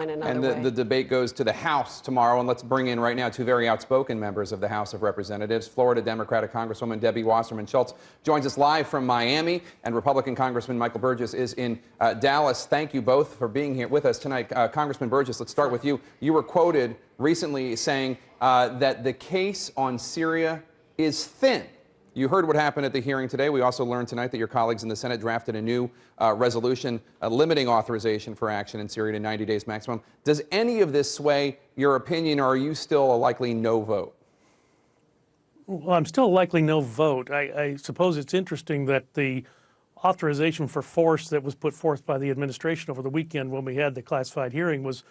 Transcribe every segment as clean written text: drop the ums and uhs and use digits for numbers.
in another And way. the debate goes to the House tomorrow, and let's bring in right now two very outspoken members of the House of Representatives. Florida Democratic Congresswoman Debbie Wasserman Schultz joins us live from Miami, and Republican Congressman Michael Burgess is in Dallas. Thank you both for being here with us tonight. Congressman Burgess, let's start with you. You were quoted recently saying that the case on Syria is thin. You heard what happened at the hearing today. We also learned tonight that your colleagues in the Senate drafted a new resolution limiting authorization for action in Syria to 90 days maximum. Does any of this sway your opinion, or are you still a likely no vote? Well, I'm still a likely no vote. I suppose it's interesting that the authorization for force that was put forth by the administration over the weekend when we had the classified hearing was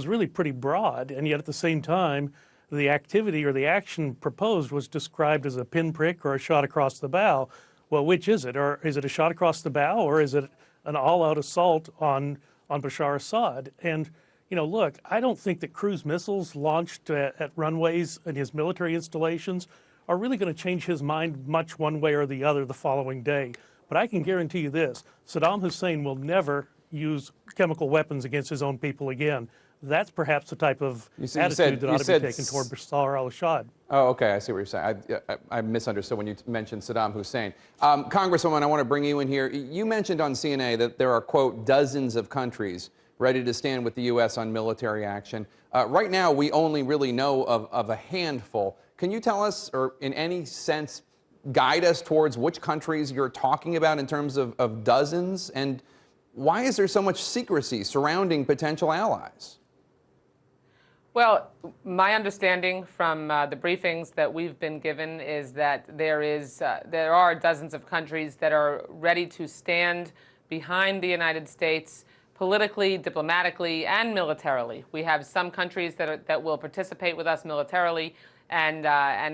really pretty broad, and yet at the same time, the activity or the action proposed was described as a pinprick or a shot across the bow. Well, which is it? Or is it a shot across the bow, or is it an all-out assault on Bashar Assad? And, you know, look, I don't think that cruise missiles launched at runways and his military installations are really going to change his mind much one way or the other the following day. But I can guarantee you this, Saddam Hussein will never use chemical weapons against his own people again. That's perhaps the type of attitude that ought to be taken toward Bashar al-Assad. Oh, okay, I see what you're saying. I misunderstood when you mentioned Saddam Hussein. Congresswoman, I want to bring you in here. You mentioned on CNA that there are, quote, dozens of countries ready to stand with the U.S. on military action. Right now, we only really know of a handful. Can you tell us, or in any sense, guide us towards which countries you're talking about in terms of dozens? And why is there so much secrecy surrounding potential allies? Well, my understanding from the briefings that we've been given is that there are dozens of countries that are ready to stand behind the United States politically, diplomatically, and militarily. We have some countries that will participate with us militarily, and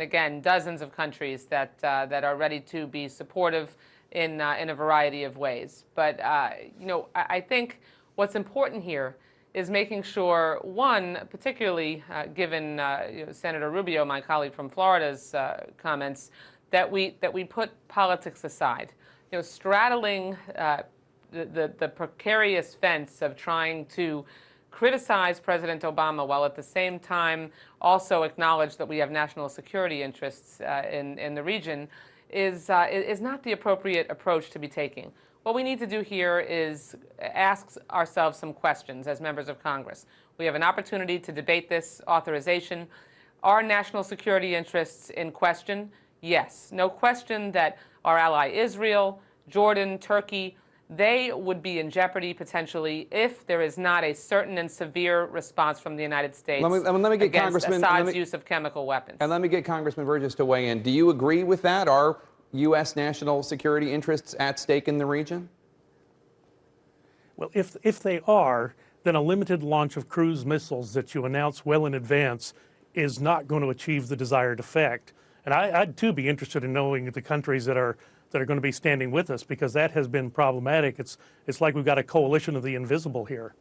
again, dozens of countries that are ready to be supportive in a variety of ways. But you know, I think what's important here is making sure, one, particularly given you know, Senator Rubio, my colleague from Florida's comments, that we put politics aside. You know, straddling the precarious fence of trying to criticize President Obama while at the same time also acknowledge that we have national security interests in the region is not the appropriate approach to be taking. What we need to do here is ask ourselves some questions as members of Congress. We have an opportunity to debate this authorization. Are national security interests in question? Yes. No question that our ally Israel, Jordan, Turkey, they would be in jeopardy potentially if there is not a certain and severe response from the United States let me get against Assad's use of chemical weapons. And let me get Congressman Burgess to weigh in. Do you agree with that? Are U.S. national security interests at stake in the region? Well, if they are, then a limited launch of cruise missiles that you announce well in advance is not going to achieve the desired effect. And I'd too be interested in knowing the countries that are going to be standing with us, because that has been problematic. It's like we've got a coalition of the invisible here.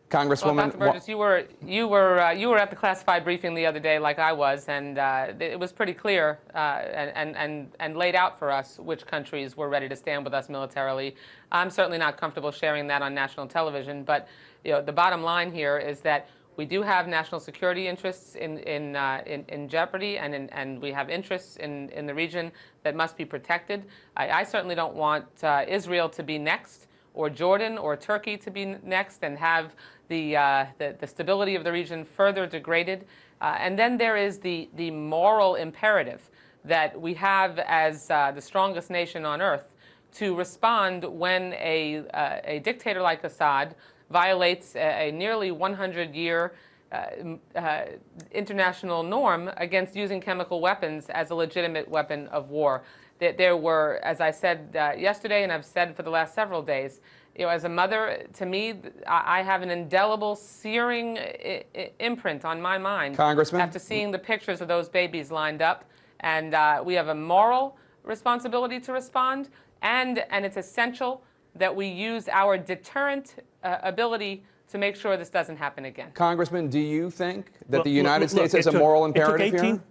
Congresswoman, well, Dr. Burgess, you were at the classified briefing the other day, like I was, and it was pretty clear and laid out for us which countries were ready to stand with us militarily. I'm certainly not comfortable sharing that on national television, but you know, the bottom line here is that we do have national security interests in jeopardy, and we have interests in the region that must be protected. I certainly don't want Israel to be next, or Jordan or Turkey to be next, and have the stability of the region further degraded. And then there is the moral imperative that we have as the strongest nation on earth to respond when a dictator like Assad violates a nearly 100-year international norm against using chemical weapons as a legitimate weapon of war. There were, as I said yesterday, and I've said for the last several days, you know, as a mother, to me, I have an indelible, searing imprint on my mind Congressman, after seeing the pictures of those babies lined up. And we have a moral responsibility to respond, and it's essential that we use our deterrent ability to make sure this doesn't happen again. Congressman, do you think that the United States has a moral imperative here?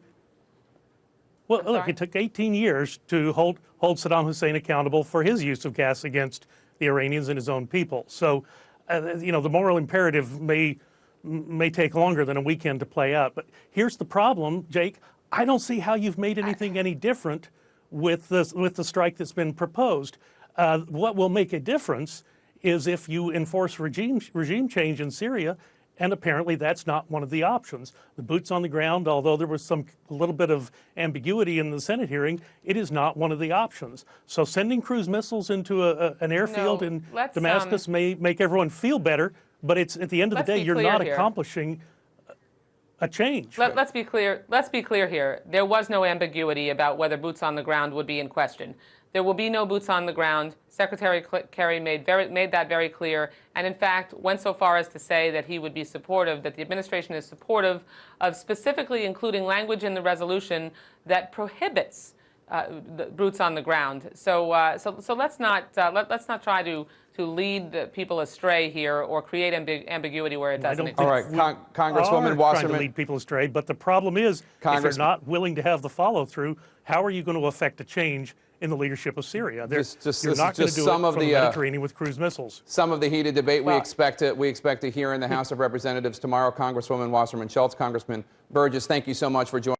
Well, look, it took 18 years to hold Saddam Hussein accountable for his use of gas against the Iranians and his own people. So the moral imperative may take longer than a weekend to play out. But here's the problem, Jake. I don't see how you've made anything any different with the strike that's been proposed. What will make a difference is if you enforce regime change in Syria, and apparently that's not one of the options. The boots on the ground, although there was a little bit of ambiguity in the Senate hearing, it is not one of the options. So sending cruise missiles into an airfield in Damascus may make everyone feel better, but it's at the end of the day, you're not accomplishing a change. Let's be clear. Let's be clear here. There was no ambiguity about whether boots on the ground would be in question. There will be no boots on the ground. Secretary Kerry made that very clear, and in fact went so far as to say that he would be supportive, that the administration is supportive of specifically including language in the resolution that prohibits the boots on the ground. So let's not try to lead people astray here or create ambiguity where it doesn't exist. All right, Congresswoman Wasserman. Trying to lead people astray, but the problem is, if you're not willing to have the follow-through, how are you going to affect a change in the leadership of Syria? You're not going to do it from the Mediterranean with cruise missiles. Some of the heated debate we expect to hear in the House of Representatives tomorrow. Congresswoman Wasserman Schultz, Congressman Burgess, thank you so much for joining.